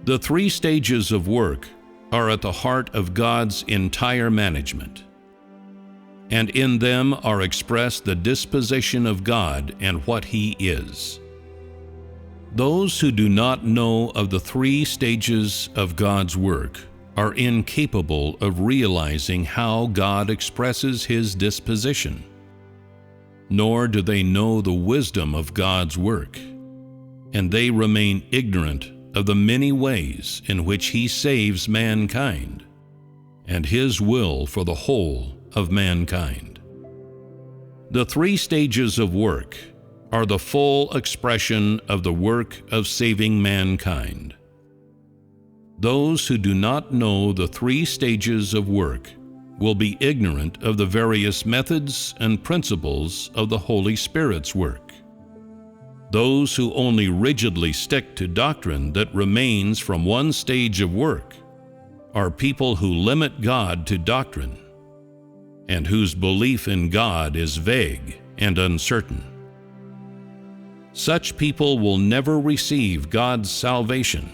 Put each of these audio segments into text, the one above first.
The three stages of work are at the heart of God's entire management, and in them are expressed the disposition of God and what He is. Those who do not know of the three stages of God's work are incapable of realizing how God expresses His disposition, nor do they know the wisdom of God's work, and they remain ignorant of the many ways in which He saves mankind and His will for the whole of mankind. The three stages of work are the full expression of the work of saving mankind. Those who do not know the three stages of work will be ignorant of the various methods and principles of the Holy Spirit's work. Those who only rigidly stick to doctrine that remains from one stage of work are people who limit God to doctrine and whose belief in God is vague and uncertain. Such people will never receive God's salvation.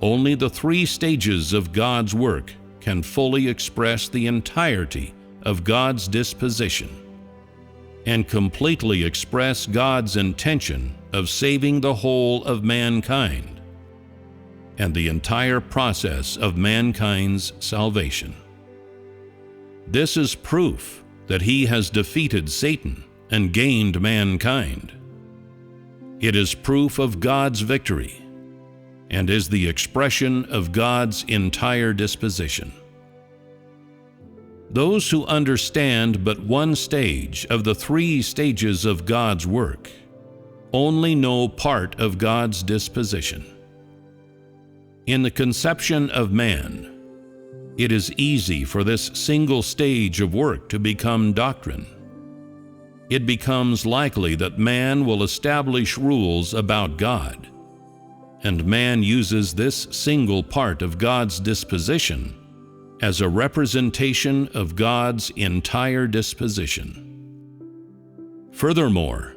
Only the three stages of God's work can fully express the entirety of God's disposition and completely express God's intention of saving the whole of mankind and the entire process of mankind's salvation. This is proof that He has defeated Satan and gained mankind. It is proof of God's victory and is the expression of God's entire disposition. Those who understand but one stage of the three stages of God's work only know part of God's disposition. In the conception of man, it is easy for this single stage of work to become doctrine. It becomes likely that man will establish rules about God, and man uses this single part of God's disposition as a representation of God's entire disposition. Furthermore,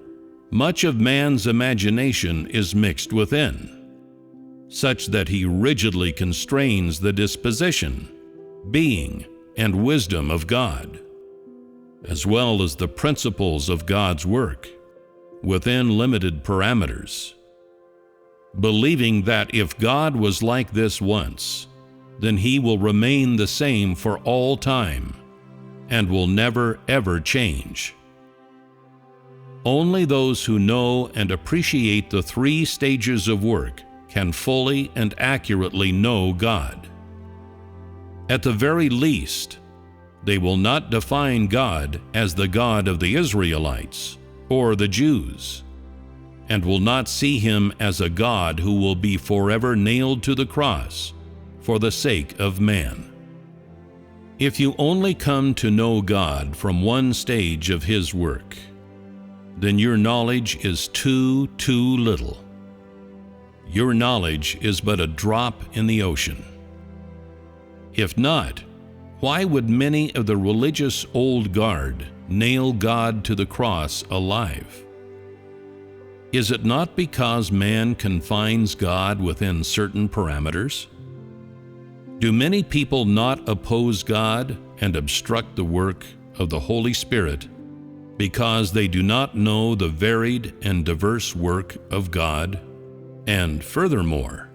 much of man's imagination is mixed within, such that he rigidly constrains the disposition, being, and wisdom of God, as well as the principles of God's work, within limited parameters, believing that if God was like this once, then He will remain the same for all time and will never ever change. Only those who know and appreciate the three stages of work can fully and accurately know God. At the very least, they will not define God as the God of the Israelites or the Jews, and will not see Him as a God who will be forever nailed to the cross for the sake of man. If you only come to know God from one stage of His work, then your knowledge is too little. Your knowledge is but a drop in the ocean. If not, why would many of the religious old guard nail God to the cross alive? Is it not because man confines God within certain parameters? Do many people not oppose God and obstruct the work of the Holy Spirit because they do not know the varied and diverse work of God, and furthermore,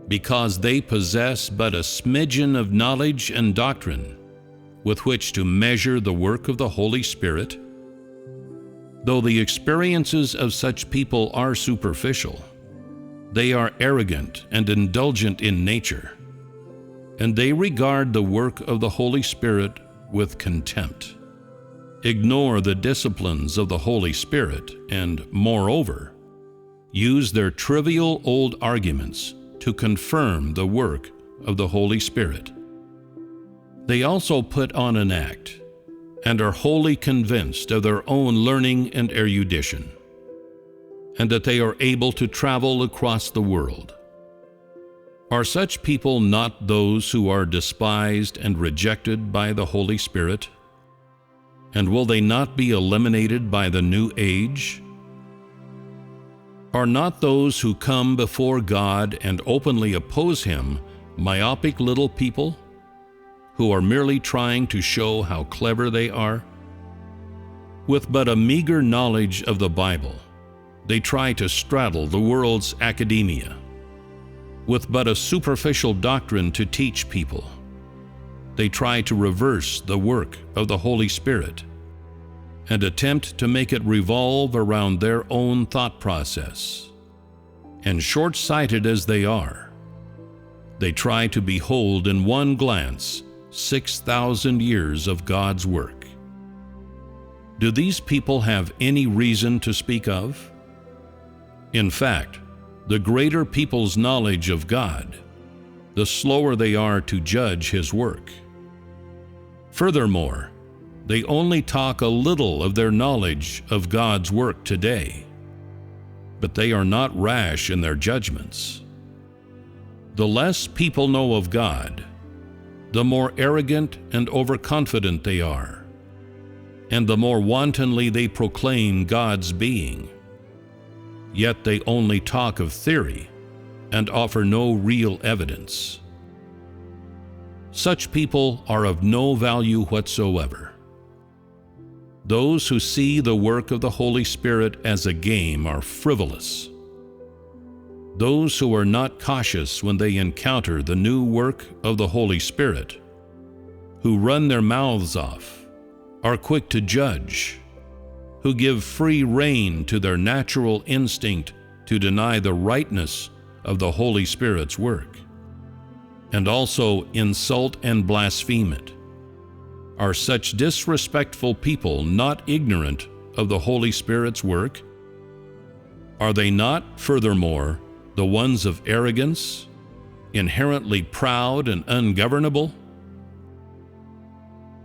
because they possess but a smidgen of knowledge and doctrine with which to measure the work of the Holy Spirit? Though the experiences of such people are superficial, they are arrogant and indulgent in nature, and they regard the work of the Holy Spirit with contempt, ignore the disciplines of the Holy Spirit, and, moreover, use their trivial old arguments to confirm the work of the Holy Spirit. They also put on an act and are wholly convinced of their own learning and erudition, and that they are able to travel across the world. Are such people not those who are despised and rejected by the Holy Spirit? And will they not be eliminated by the new age? Are not those who come before God and openly oppose Him myopic little people who are merely trying to show how clever they are? With but a meager knowledge of the Bible, they try to straddle the world's academia. With but a superficial doctrine to teach people, they try to reverse the work of the Holy Spirit and attempt to make it revolve around their own thought process. And short-sighted as they are, they try to behold in one glance 6,000 years of God's work. Do these people have any reason to speak of? In fact, the greater people's knowledge of God, the slower they are to judge His work. Furthermore, they only talk a little of their knowledge of God's work today, but they are not rash in their judgments. The less people know of God, the more arrogant and overconfident they are, and the more wantonly they proclaim God's being. Yet they only talk of theory and offer no real evidence. Such people are of no value whatsoever. Those who see the work of the Holy Spirit as a game are frivolous. Those who are not cautious when they encounter the new work of the Holy Spirit, who run their mouths off, are quick to judge, who give free rein to their natural instinct to deny the rightness of the Holy Spirit's work, and also insult and blaspheme it, are such disrespectful people not ignorant of the Holy Spirit's work? Are they not, furthermore, the ones of arrogance, inherently proud and ungovernable?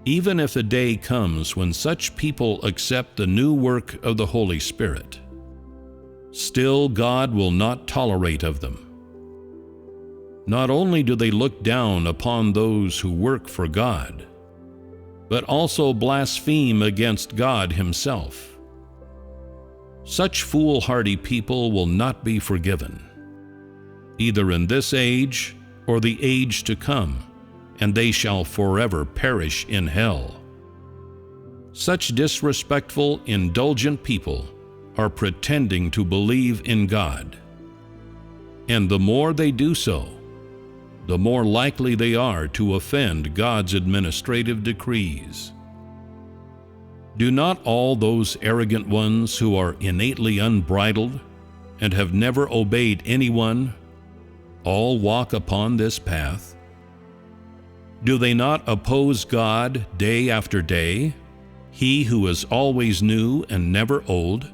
Even if a day comes when such people accept the new work of the Holy Spirit, still God will not tolerate of them. Not only do they look down upon those who work for God, but also blaspheme against God Himself. Such foolhardy people will not be forgiven, either in this age or the age to come, and they shall forever perish in hell. Such disrespectful, indulgent people are pretending to believe in God, and the more they do so, the more likely they are to offend God's administrative decrees. Do not all those arrogant ones who are innately unbridled and have never obeyed anyone all walk upon this path? Do they not oppose God day after day, He who is always new and never old?